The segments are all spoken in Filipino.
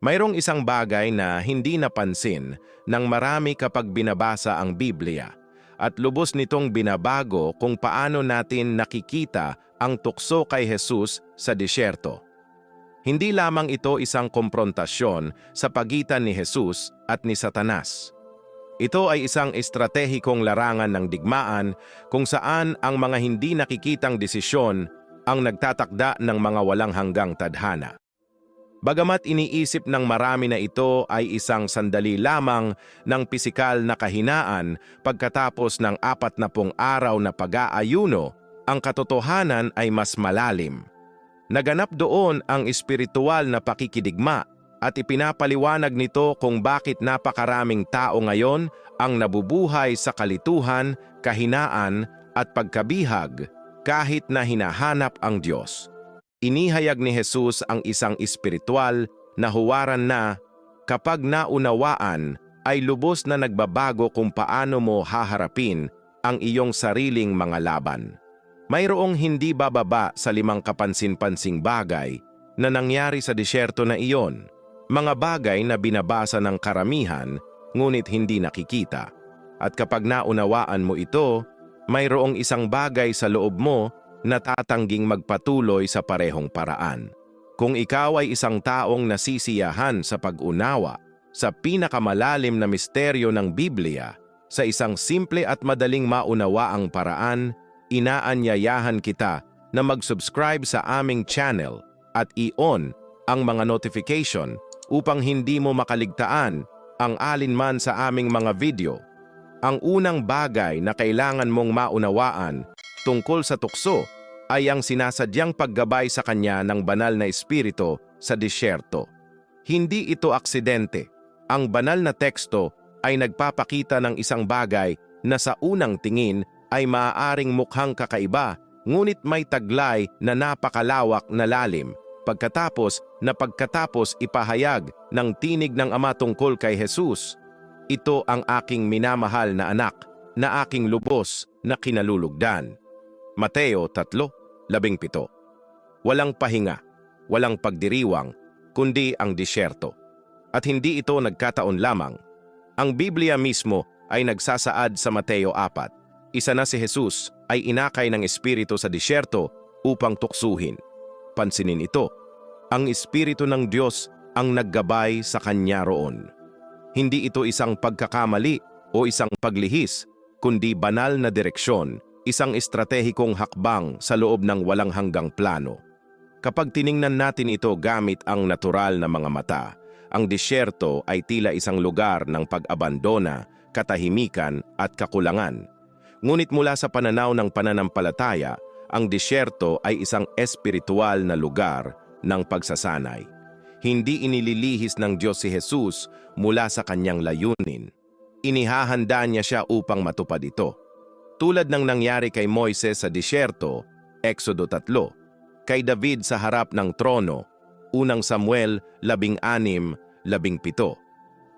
Mayroong isang bagay na hindi napansin ng marami kapag binabasa ang Biblia at lubos nitong binabago kung paano natin nakikita ang tukso kay Jesus sa disyerto. Hindi lamang ito isang komprontasyon sa pagitan ni Jesus at ni Satanas. Ito ay isang estratehikong larangan ng digmaan kung saan ang mga hindi nakikitang desisyon ang nagtatakda ng mga walang hanggang tadhana. Bagamat iniisip ng marami na ito ay isang sandali lamang ng pisikal na kahinaan pagkatapos ng 40 araw na pag-aayuno, ang katotohanan ay mas malalim. Naganap doon ang espiritual na pakikidigma at ipinapaliwanag nito kung bakit napakaraming tao ngayon ang nabubuhay sa kalituhan, kahinaan at pagkabihag kahit na hinahanap ang Diyos. Inihayag ni Jesus ang isang espiritual na huwaran na kapag naunawaan ay lubos na nagbabago kung paano mo haharapin ang iyong sariling mga laban. Mayroong hindi bababa sa 5 kapansin-pansing bagay na nangyari sa disyerto na iyon, mga bagay na binabasa ng karamihan ngunit hindi nakikita. At kapag naunawaan mo ito, mayroong isang bagay sa loob mo na tatangging magpatuloy sa parehong paraan. Kung ikaw ay isang taong nasisiyahan sa pag-unawa sa pinakamalalim na misteryo ng Biblia, sa isang simple at madaling maunawaang paraan, inaanyayahan kita na mag-subscribe sa aming channel at i-on ang mga notification upang hindi mo makaligtaan ang alinman sa aming mga video. Ang unang bagay na kailangan mong maunawaan tungkol sa tukso ay ang sinasadyang paggabay sa kanya ng banal na espiritu sa disyerto. Hindi ito aksidente. Ang banal na teksto ay nagpapakita ng isang bagay na sa unang tingin ay maaaring mukhang kakaiba, ngunit may taglay na napakalawak na lalim. Pagkatapos ipahayag ng tinig ng Ama tungkol kay Jesus, ito ang aking minamahal na anak, na aking lubos na kinalulugdan. Mateo 3:17. Walang pahinga, walang pagdiriwang, kundi ang disyerto. At hindi ito nagkataon lamang. Ang Biblia mismo ay nagsasaad sa Mateo 4. Isa na si Jesus ay inakay ng Espiritu sa disyerto upang tuksuhin. Pansinin ito, ang Espiritu ng Diyos ang naggabay sa kanya roon. Hindi ito isang pagkakamali o isang paglihis, kundi banal na direksyon, isang estratehikong hakbang sa loob ng walang hanggang plano. Kapag tiningnan natin ito gamit ang natural na mga mata, ang disyerto ay tila isang lugar ng pag-abandona, katahimikan at kakulangan. Ngunit mula sa pananaw ng pananampalataya, ang disyerto ay isang espiritual na lugar ng pagsasanay. Hindi inililihis ng Diyos si Jesus mula sa kanyang layunin. Inihahanda niya siya upang matupad ito. Tulad ng nangyari kay Moises sa disyerto, Exodo 3, kay David sa harap ng trono, unang Samuel 16:17,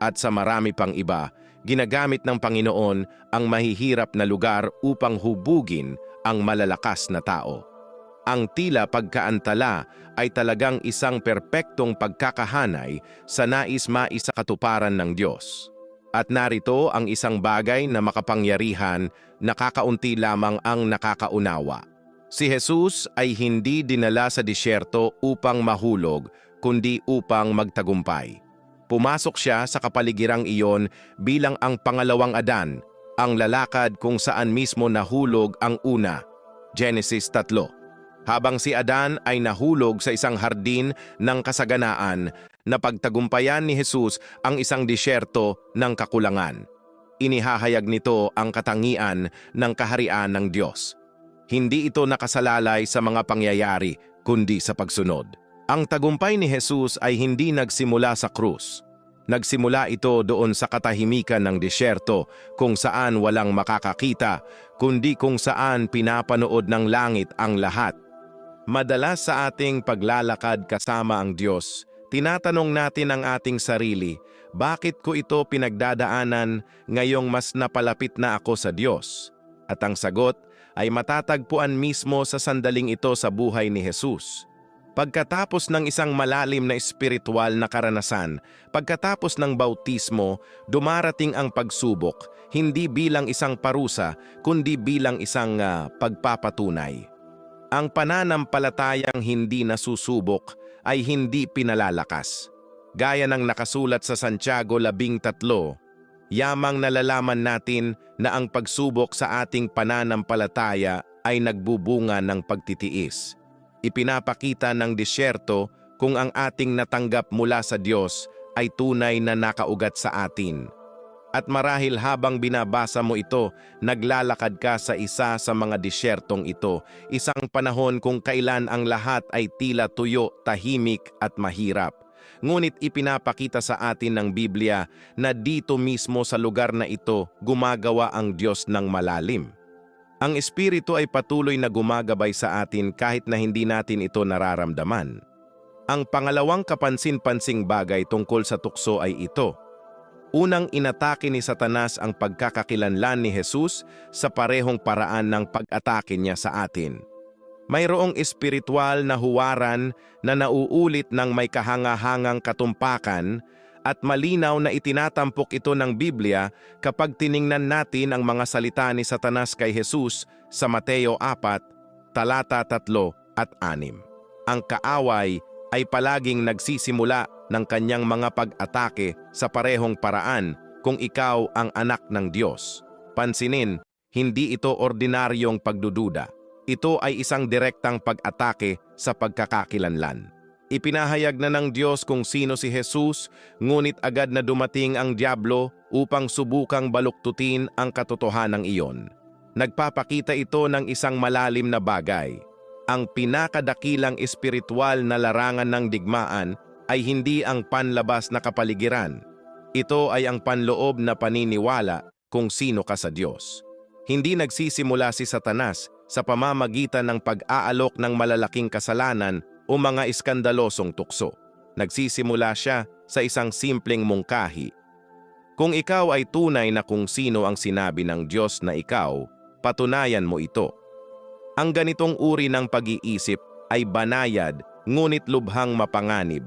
at sa marami pang iba, ginagamit ng Panginoon ang mahihirap na lugar upang hubugin ang malalakas na tao. Ang tila pagkaantala ay talagang isang perpektong pagkakahanay sa nais-maisakatuparan ng Diyos. At narito ang isang bagay na makapangyarihan, nakakaunti lamang ang nakakaunawa. Si Jesus ay hindi dinala sa disyerto upang mahulog, kundi upang magtagumpay. Pumasok siya sa kapaligirang iyon bilang ang pangalawang Adan, ang lalakad kung saan mismo nahulog ang una. Genesis 3. Habang si Adan ay nahulog sa isang hardin ng kasaganaan, napagtagumpayan ni Jesus ang isang disyerto ng kakulangan. Inihahayag nito ang katangian ng kaharian ng Diyos. Hindi ito nakasalalay sa mga pangyayari, kundi sa pagsunod. Ang tagumpay ni Jesus ay hindi nagsimula sa krus. Nagsimula ito doon sa katahimikan ng disyerto kung saan walang makakakita, kundi kung saan pinapanood ng langit ang lahat. Madalas sa ating paglalakad kasama ang Diyos, tinatanong natin ang ating sarili, bakit ko ito pinagdadaanan ngayong mas napalapit na ako sa Diyos? At ang sagot ay matatagpuan mismo sa sandaling ito sa buhay ni Jesus. Pagkatapos ng isang malalim na espiritual na karanasan, pagkatapos ng bautismo, dumarating ang pagsubok, hindi bilang isang parusa, kundi bilang isang pagpapatunay. Ang pananampalatayang hindi nasusubok ay hindi pinalalakas. Gaya ng nakasulat sa Santiago 13, yamang nalalaman natin na ang pagsubok sa ating pananampalataya ay nagbubunga ng pagtitiis. Ipinapakita ng disyerto kung ang ating natanggap mula sa Diyos ay tunay na nakaugat sa atin. At marahil habang binabasa mo ito, naglalakad ka sa isa sa mga disyertong ito, isang panahon kung kailan ang lahat ay tila tuyo, tahimik at mahirap. Ngunit ipinapakita sa atin ng Biblia na dito mismo sa lugar na ito gumagawa ang Diyos ng malalim. Ang Espiritu ay patuloy na gumagabay sa atin kahit na hindi natin ito nararamdaman. Ang pangalawang kapansin-pansing bagay tungkol sa tukso ay ito. Unang inatake ni Satanas ang pagkakakilanlan ni Jesus sa parehong paraan ng pag-atake niya sa atin. Mayroong espiritual na huwaran na nauulit ng may kahangahangang katumpakan at malinaw na itinatampok ito ng Biblia kapag tiningnan natin ang mga salita ni Satanas kay Jesus sa Mateo 4, talata 3 at 6. Ang kaaway ay palaging nagsisimula ng kanyang mga pag-atake sa parehong paraan kung ikaw ang anak ng Diyos. Pansinin, hindi ito ordinaryong pagdududa. Ito ay isang direktang pag-atake sa pagkakakilanlan. Ipinahayag na ng Diyos kung sino si Jesus, ngunit agad na dumating ang Diablo upang subukang baluktutin ang katotohanan iyon. Nagpapakita ito ng isang malalim na bagay. Ang pinakadakilang espiritual na larangan ng digmaan ay hindi ang panlabas na kapaligiran. Ito ay ang panloob na paniniwala kung sino ka sa Diyos. Hindi nagsisimula si Satanas sa pamamagitan ng pag-aalok ng malalaking kasalanan o mga iskandalosong tukso. Nagsisimula siya sa isang simpleng mungkahi. Kung ikaw ay tunay na kung sino ang sinabi ng Diyos na ikaw, patunayan mo ito. Ang ganitong uri ng pag-iisip ay banayad, ngunit lubhang mapanganib.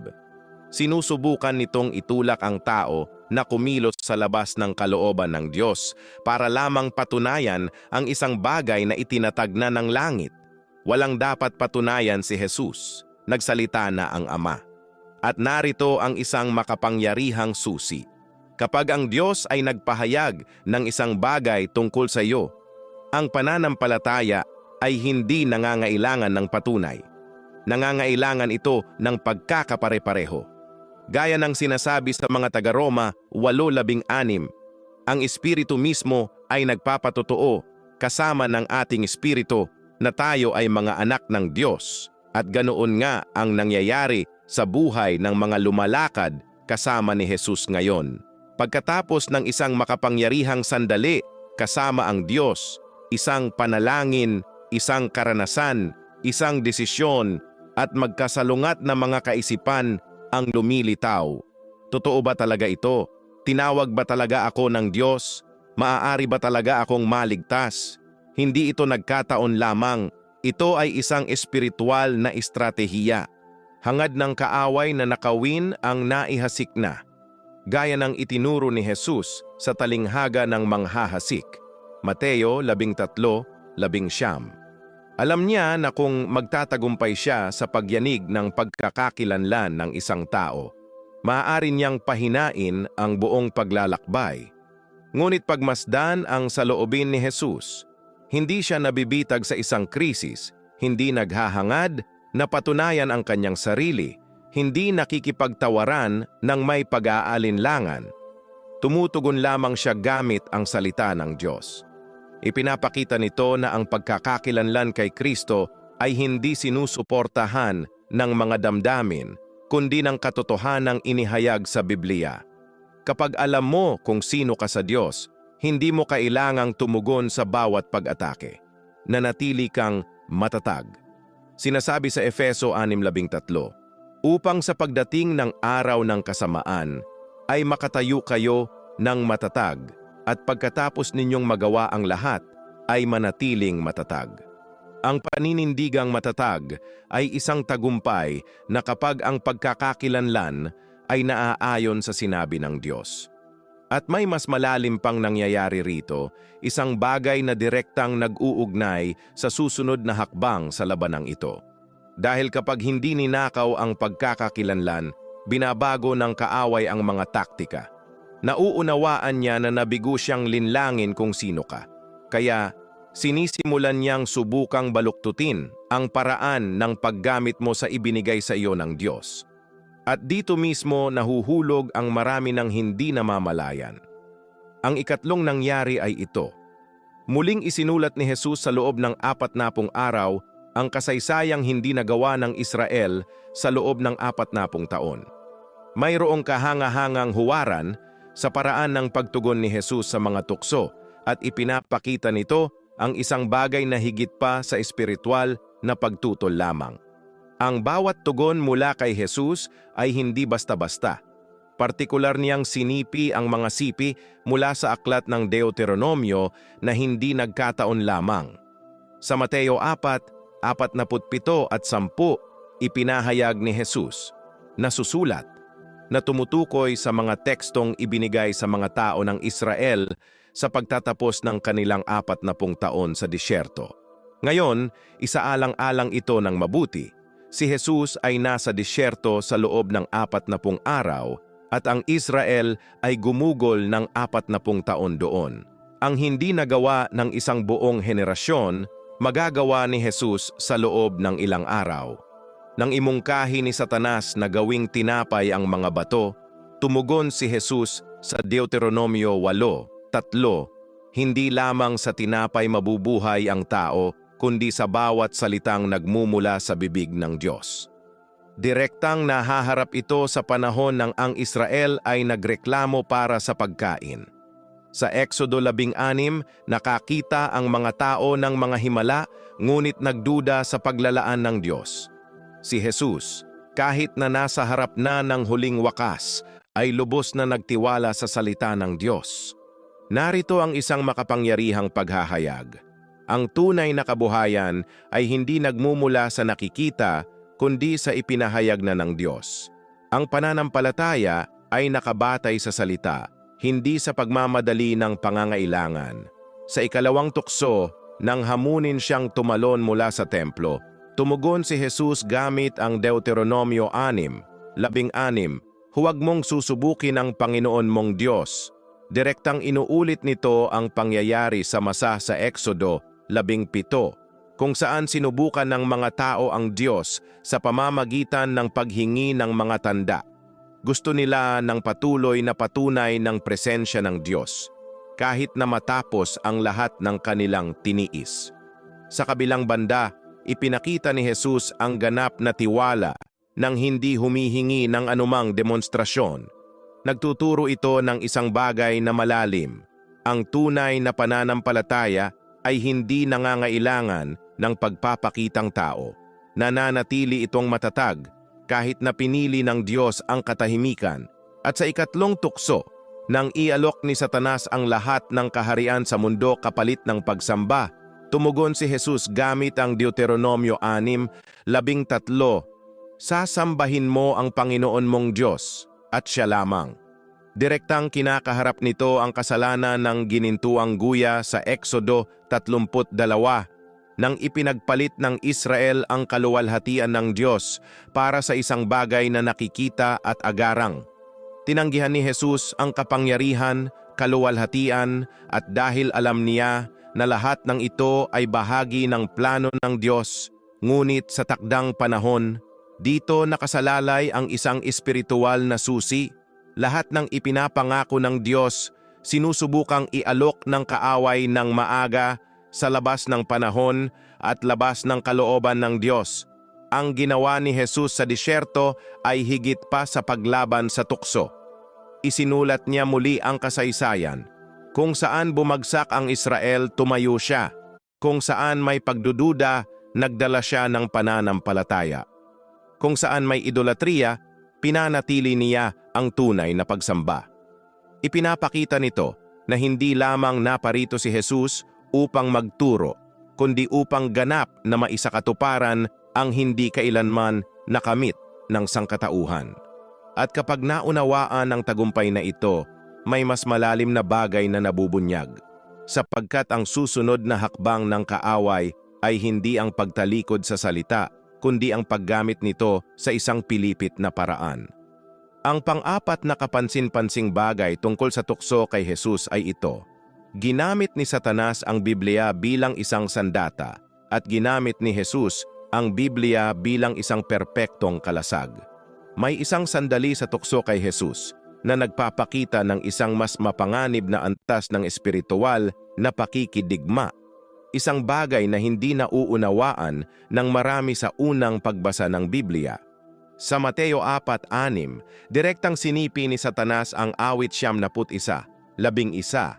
Sinusubukan nitong itulak ang tao na kumilos sa labas ng kalooban ng Diyos para lamang patunayan ang isang bagay na itinatag na ng langit. Walang dapat patunayan si Jesus. Nagsalita na ang Ama. At narito ang isang makapangyarihang susi. Kapag ang Diyos ay nagpahayag ng isang bagay tungkol sa iyo, ang pananampalataya ay hindi nangangailangan ng patunay. Nangangailangan ito ng pagkakapare-pareho. Gaya ng sinasabi sa mga taga-Roma 8:16, ang Espiritu mismo ay nagpapatotoo kasama ng ating espiritu na tayo ay mga anak ng Diyos. At ganoon nga ang nangyayari sa buhay ng mga lumalakad kasama ni Jesus ngayon. Pagkatapos ng isang makapangyarihang sandali kasama ang Diyos, isang panalangin, isang karanasan, isang desisyon, at magkasalungat na mga kaisipan ang lumilitaw. Totoo ba talaga ito? Tinawag ba talaga ako ng Diyos? Maaari ba talaga akong maligtas? Hindi ito nagkataon lamang. Ito ay isang espiritual na estratehiya. Hangad ng kaaway na nakawin ang naihasik na. Gaya ng itinuro ni Jesus sa talinghaga ng manghahasik. Mateo 13:19. Alam niya na kung magtatagumpay siya sa pagyanig ng pagkakakilanlan ng isang tao, maaari niyang pahinain ang buong paglalakbay. Ngunit pagmasdan ang saloobin ni Jesus, hindi siya nabibitag sa isang krisis, hindi naghahangad na patunayan ang kanyang sarili, hindi nakikipagtawaran ng may pag-aalinlangan. Tumutugon lamang siya gamit ang salita ng Diyos. Ipinapakita nito na ang pagkakakilanlan kay Kristo ay hindi sinusuportahan ng mga damdamin, kundi ng katotohanang inihayag sa Biblia. Kapag alam mo kung sino ka sa Diyos, hindi mo kailangang tumugon sa bawat pag-atake. Nanatili kang matatag. Sinasabi sa Efeso 6:13, upang sa pagdating ng araw ng kasamaan, ay makatayo kayo ng matatag, at pagkatapos ninyong magawa ang lahat, ay manatiling matatag. Ang paninindigang matatag ay isang tagumpay na kapag ang pagkakakilanlan ay naaayon sa sinabi ng Diyos. At may mas malalim pang nangyayari rito, isang bagay na direktang nag-uugnay sa susunod na hakbang sa labanang ito. Dahil kapag hindi ninakaw ang pagkakakilanlan, binabago ng kaaway ang mga taktika. Nauunawaan niya na nabigo siyang linlangin kung sino ka. Kaya, sinisimulan niyang subukang baluktutin ang paraan ng paggamit mo sa ibinigay sa iyo ng Diyos. At dito mismo nahuhulog ang marami ng hindi namamalayan. Ang ikatlong nangyari ay ito. Muling isinulat ni Jesus sa loob ng 40 araw ang kasaysayang hindi nagawa ng Israel sa loob ng 40 taon. Mayroong kahanga-hangang huwaran sa paraan ng pagtugon ni Jesus sa mga tukso at ipinapakita nito ang isang bagay na higit pa sa espiritual na pagtutol lamang. Ang bawat tugon mula kay Jesus ay hindi basta-basta. Partikular niyang sinipi ang mga sipi mula sa aklat ng Deuteronomio na hindi nagkataon lamang. Sa Mateo 4, 47 at 10, ipinahayag ni Jesus na susulat na tumutukoy sa mga tekstong ibinigay sa mga tao ng Israel sa pagtatapos ng kanilang 40 taon sa disyerto. Ngayon, isaalang-alang ito ng mabuti. Si Jesus ay nasa disyerto sa loob ng 40 araw at ang Israel ay gumugol ng 40 taon doon. Ang hindi nagawa ng isang buong henerasyon, magagawa ni Jesus sa loob ng ilang araw. Nang imungkahi ni Satanas na gawing tinapay ang mga bato, tumugon si Jesus sa Deuteronomio 8:3, hindi lamang sa tinapay mabubuhay ang tao, kundi sa bawat salitang nagmumula sa bibig ng Diyos. Direktang nahaharap ito sa panahon ng ang Israel ay nagreklamo para sa pagkain. Sa Exodo 16, nakakita ang mga tao ng mga himala, ngunit nagduda sa paglalaan ng Diyos. Si Jesus, kahit na nasa harap na ng huling wakas, ay lubos na nagtiwala sa salita ng Diyos. Narito ang isang makapangyarihang paghahayag. Ang tunay na kabuhayan ay hindi nagmumula sa nakikita, kundi sa ipinahayag na ng Diyos. Ang pananampalataya ay nakabatay sa salita, hindi sa pagmamadali ng pangangailangan. Sa ikalawang tukso, nang hamunin siyang tumalon mula sa templo, tumugon si Jesus gamit ang Deuteronomio 6:16, "Huwag mong susubukin ang Panginoon mong Diyos." Direktang inuulit nito ang pangyayari sa masa sa Exodo 17, kung saan sinubukan ng mga tao ang Diyos sa pamamagitan ng paghingi ng mga tanda. Gusto nila ng patuloy na patunay ng presensya ng Diyos, kahit na matapos ang lahat ng kanilang tiniis. Sa kabilang banda, ipinakita ni Jesus ang ganap na tiwala nang hindi humihingi ng anumang demonstrasyon. Nagtuturo ito ng isang bagay na malalim. Ang tunay na pananampalataya ay hindi nangangailangan ng pagpapakitang tao. Nananatili itong matatag kahit na pinili ng Diyos ang katahimikan. At sa ikatlong tukso, nang ialok ni Satanas ang lahat ng kaharian sa mundo kapalit ng pagsamba, tumugon si Jesus gamit ang Deuteronomio 6:13, "Sasambahin mo ang Panginoon mong Diyos at siya lamang." Direktang kinakaharap nito ang kasalanan ng ginintuang guya sa Exodo 32, nang ipinagpalit ng Israel ang kaluwalhatian ng Diyos para sa isang bagay na nakikita at agarang. Tinanggihan ni Jesus ang kapangyarihan, kaluwalhatian, at dahil alam niya na lahat ng ito ay bahagi ng plano ng Diyos, ngunit sa takdang panahon, dito nakasalalay ang isang espiritual na susi. Lahat ng ipinapangako ng Diyos, sinusubukang ialok ng kaaway ng maaga sa labas ng panahon at labas ng kalooban ng Diyos. Ang ginawa ni Jesus sa disyerto ay higit pa sa paglaban sa tukso. Isinulat niya muli ang kasaysayan. Kung saan bumagsak ang Israel, tumayo siya. Kung saan may pagdududa, nagdala siya ng pananampalataya. Kung saan may idolatriya, pinanatili niya ang tunay na pagsamba. Ipinapakita nito na hindi lamang naparito si Jesus upang magturo, kundi upang ganap na maisakatuparan ang hindi kailanman nakamit ng sangkatauhan. At kapag naunawaan ang tagumpay na ito, may mas malalim na bagay na nabubunyag, sapagkat ang susunod na hakbang ng kaaway ay hindi ang pagtalikod sa salita, kundi ang paggamit nito sa isang pilipit na paraan. Ang pang-apat na kapansin-pansing bagay tungkol sa tukso kay Jesus ay ito. Ginamit ni Satanas ang Biblia bilang isang sandata at ginamit ni Jesus ang Biblia bilang isang perpektong kalasag. May isang sandali sa tukso kay Jesus na nagpapakita ng isang mas mapanganib na antas ng espiritual na pakikidigma. Isang bagay na hindi nauunawaan ng marami sa unang pagbasa ng Biblia. Sa Mateo 4:6, direktang sinipi ni Satanas ang awit 71, 11,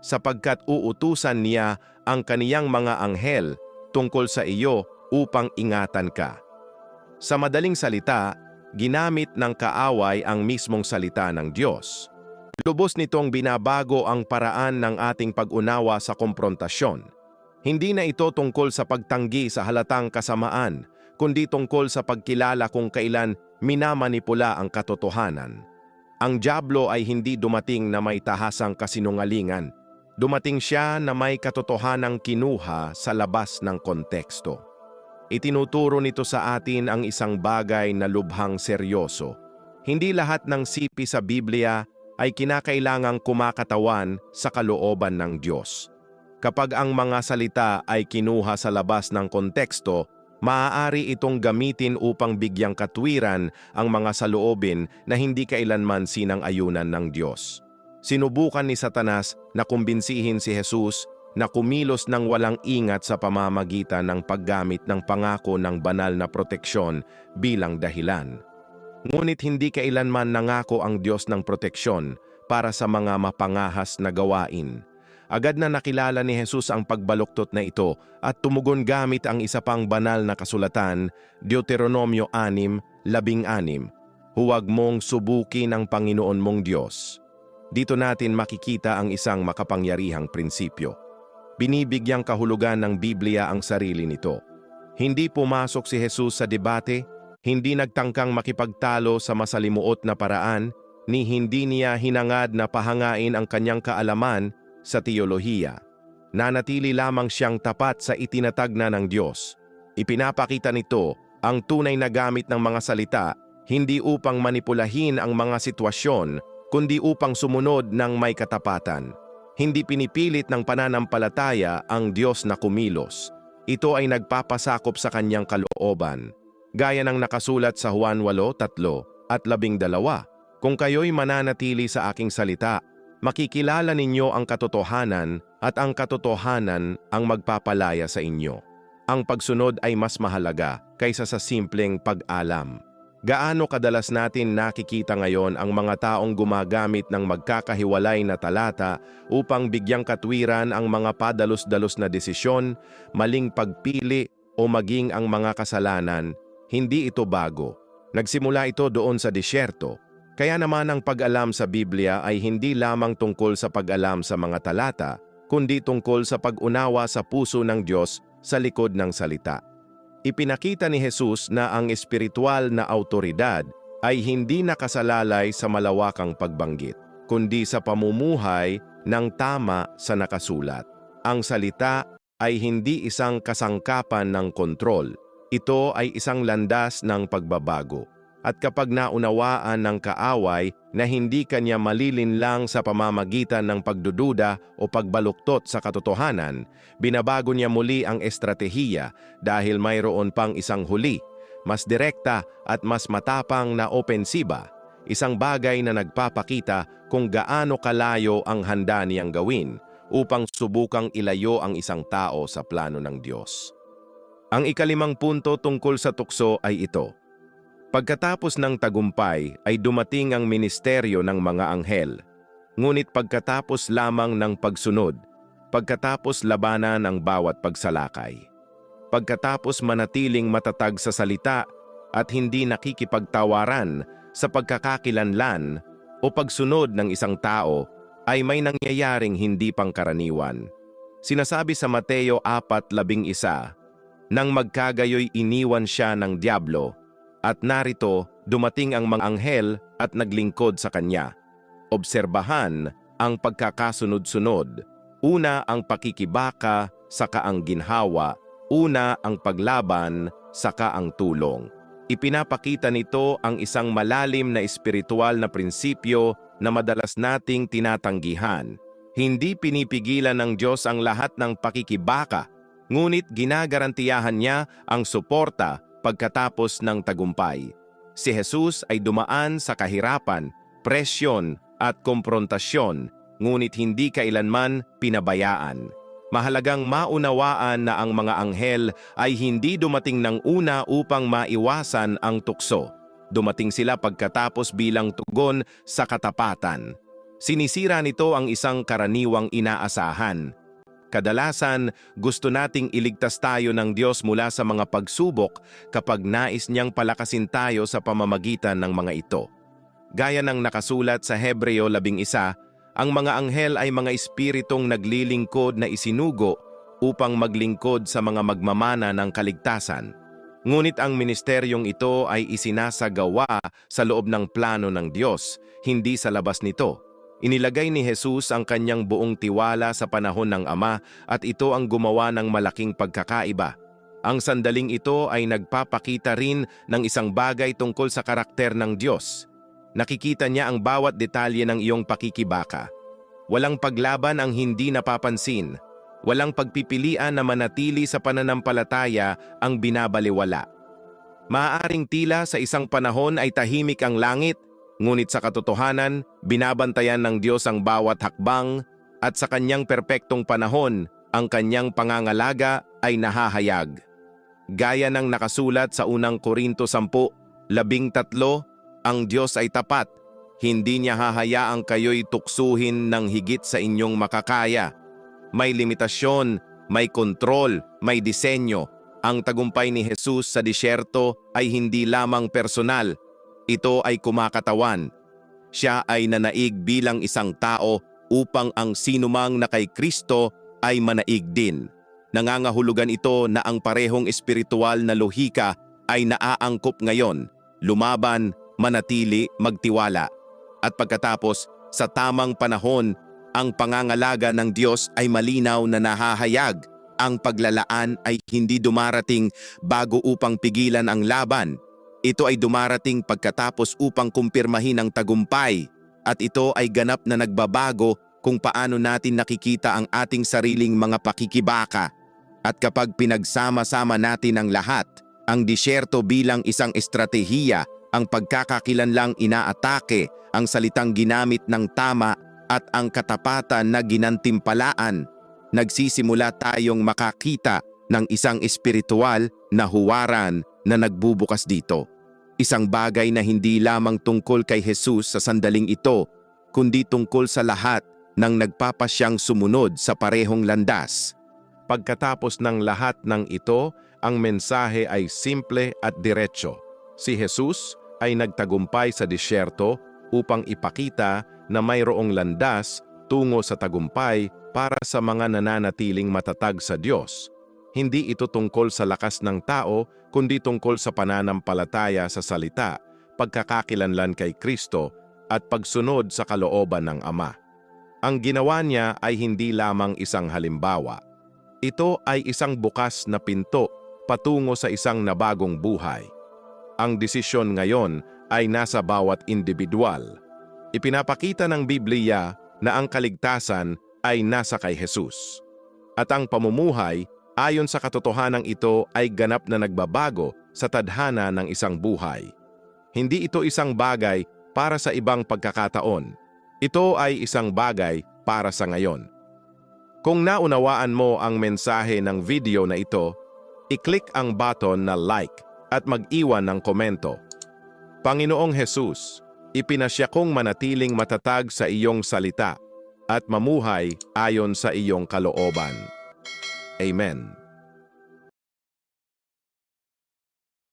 sapagkat uutusan niya ang kaniyang mga anghel tungkol sa iyo upang ingatan ka. Sa madaling salita, ginamit ng kaaway ang mismong salita ng Diyos. Lubos nitong binabago ang paraan ng ating pag-unawa sa komprontasyon. Hindi na ito tungkol sa pagtanggi sa halatang kasamaan, kundi tungkol sa pagkilala kung kailan minamanipula ang katotohanan. Ang dyablo ay hindi dumating na may tahasang kasinungalingan. Dumating siya na may katotohanang kinuha sa labas ng konteksto. Itinuturo nito sa atin ang isang bagay na lubhang seryoso. Hindi lahat ng sipi sa Biblia ay kinakailangang kumakatawan sa kalooban ng Diyos. Kapag ang mga salita ay kinuha sa labas ng konteksto, maaari itong gamitin upang bigyang katwiran ang mga saloobin na hindi kailanman sinang-ayunan ng Diyos. Sinubukan ni Satanas na kumbinsihin si Jesus na kumilos ng walang ingat sa pamamagitan ng paggamit ng pangako ng banal na proteksyon bilang dahilan. Ngunit hindi kailanman nangako ang Diyos ng proteksyon para sa mga mapangahas na gawain. Agad na nakilala ni Jesus ang pagbaluktot na ito at tumugon gamit ang isa pang banal na kasulatan, Deuteronomio 6:16, "Huwag mong subukin ang Panginoon mong Diyos." Dito natin makikita ang isang makapangyarihang prinsipyo. Binibigyang kahulugan ng Biblia ang sarili nito. Hindi pumasok si Jesus sa debate, hindi nagtangkang makipagtalo sa masalimuot na paraan, ni hindi niya hinangad na pahangain ang kanyang kaalaman sa teolohiya. Nanatili lamang siyang tapat sa itinatag na ng Diyos. Ipinapakita nito ang tunay na gamit ng mga salita, hindi upang manipulahin ang mga sitwasyon, kundi upang sumunod ng may katapatan. Hindi pinipilit ng pananampalataya ang Diyos na kumilos. Ito ay nagpapasakop sa kanyang kalooban. Gaya ng nakasulat sa Juan 8:3 at 12, "Kung kayo'y mananatili sa aking salita, makikilala ninyo ang katotohanan at ang katotohanan ang magpapalaya sa inyo." Ang pagsunod ay mas mahalaga kaysa sa simpleng pag-alam. Gaano kadalas natin nakikita ngayon ang mga taong gumagamit ng magkakahiwalay na talata upang bigyang katwiran ang mga padalos-dalos na desisyon, maling pagpili o maging ang mga kasalanan? Hindi ito bago. Nagsimula ito doon sa disyerto. Kaya naman ang pag-alam sa Biblia ay hindi lamang tungkol sa pag-alam sa mga talata, kundi tungkol sa pag-unawa sa puso ng Diyos sa likod ng salita. Ipinakita ni Jesus na ang espiritual na awtoridad ay hindi nakasalalay sa malawakang pagbanggit, kundi sa pamumuhay ng tama sa nakasulat. Ang salita ay hindi isang kasangkapan ng kontrol. Ito ay isang landas ng pagbabago. At kapag naunawaan ng kaaway na hindi kanya malilinlang sa pamamagitan ng pagdududa o pagbaluktot sa katotohanan, binabago niya muli ang estratehiya dahil mayroon pang isang huli, mas direkta at mas matapang na opensiba, isang bagay na nagpapakita kung gaano kalayo ang handa niyang gawin upang subukang ilayo ang isang tao sa plano ng Diyos. Ang ikalimang punto tungkol sa tukso ay ito. Pagkatapos ng tagumpay ay dumating ang ministeryo ng mga anghel. Ngunit pagkatapos lamang ng pagsunod, pagkatapos labanan ang bawat pagsalakay. Pagkatapos manatiling matatag sa salita at hindi nakikipagtawaran sa pagkakakilanlan o pagsunod ng isang tao, ay may nangyayaring hindi pangkaraniwan. Sinasabi sa Mateo 4:11, nang magkagayoy iniwan siya ng dyablo, at narito dumating ang mga anghel at naglingkod sa kanya. Obserbahan ang pagkakasunod-sunod. Una ang pakikibaka, saka ang ginhawa. Una ang paglaban, saka ang tulong. Ipinapakita nito ang isang malalim na espiritual na prinsipyo na madalas nating tinatanggihan. Hindi pinipigilan ng Diyos ang lahat ng pakikibaka, ngunit ginagarantiyahan niya ang suporta pagkatapos ng tagumpay. Si Jesus ay dumaan sa kahirapan, presyon at komprontasyon, ngunit hindi kailanman pinabayaan. Mahalagang maunawaan na ang mga anghel ay hindi dumating ng una upang maiwasan ang tukso. Dumating sila pagkatapos bilang tugon sa katapatan. Sinisira nito ang isang karaniwang inaasahan. Kadalasan, gusto nating iligtas tayo ng Diyos mula sa mga pagsubok kapag nais niyang palakasin tayo sa pamamagitan ng mga ito. Gaya ng nakasulat sa Hebreo 11, ang mga anghel ay mga espiritong naglilingkod na isinugo upang maglingkod sa mga magmamana ng kaligtasan. Ngunit ang ministeryong ito ay isinasagawa sa loob ng plano ng Diyos, hindi sa labas nito. Inilagay ni Jesus ang kanyang buong tiwala sa panahon ng Ama at ito ang gumawa ng malaking pagkakaiba. Ang sandaling ito ay nagpapakita rin ng isang bagay tungkol sa karakter ng Diyos. Nakikita niya ang bawat detalye ng iyong pakikibaka. Walang paglaban ang hindi napapansin. Walang pagpipilian na manatili sa pananampalataya ang binabaliwala. Maaaring tila sa isang panahon ay tahimik ang langit, ngunit sa katotohanan, binabantayan ng Diyos ang bawat hakbang at sa kanyang perpektong panahon, ang kanyang pangangalaga ay nahahayag. Gaya ng nakasulat sa unang Korinto 10:13, ang Diyos ay tapat. Hindi niya hahayaang kayo'y tuksuhin ng higit sa inyong makakaya. May limitasyon, may kontrol, may disenyo. Ang tagumpay ni Jesus sa disyerto ay hindi lamang personal. Ito ay kumakatawan. Siya ay nanaig bilang isang tao upang ang sinumang na kay Kristo ay manaig din. Nangangahulugan ito na ang parehong espiritual na lohika ay naaangkop ngayon, lumaban, manatili, magtiwala. At pagkatapos, sa tamang panahon, ang pangangalaga ng Diyos ay malinaw na nahahayag. Ang paglalaan ay hindi dumarating bago upang pigilan ang laban. Ito ay dumarating pagkatapos upang kumpirmahin ang tagumpay. At ito ay ganap na nagbabago kung paano natin nakikita ang ating sariling mga pakikibaka. At kapag pinagsama-sama natin ang lahat, ang disyerto bilang isang estratehiya, ang pagkakakilanlang inaatake, ang salitang ginamit ng tama at ang katapatan na ginantimpalaan, nagsisimula tayong makakita ng isang espiritual na huwaran na nagbubukas dito. Isang bagay na hindi lamang tungkol kay Jesus sa sandaling ito, kundi tungkol sa lahat ng nagpapasyang sumunod sa parehong landas. Pagkatapos ng lahat ng ito, ang mensahe ay simple at diretso. Si Jesus ay nagtagumpay sa disyerto upang ipakita na mayroong landas tungo sa tagumpay para sa mga nananatiling matatag sa Diyos. Hindi ito tungkol sa lakas ng tao, kundi tungkol sa pananampalataya sa salita, pagkakakilanlan kay Kristo, at pagsunod sa kalooban ng Ama. Ang ginawa niya ay hindi lamang isang halimbawa. Ito ay isang bukas na pinto patungo sa isang nabagong buhay. Ang desisyon ngayon ay nasa bawat individual. Ipinapakita ng Biblia na ang kaligtasan ay nasa kay Jesus. At ang pamumuhay ayon sa katotohanan ito ay ganap na nagbabago sa tadhana ng isang buhay. Hindi ito isang bagay para sa ibang pagkakataon. Ito ay isang bagay para sa ngayon. Kung naunawaan mo ang mensahe ng video na ito, i-click ang button na like at mag-iwan ng komento. Panginoong Jesus, ipinasya kong manatiling matatag sa iyong salita at mamuhay ayon sa iyong kalooban. Amen.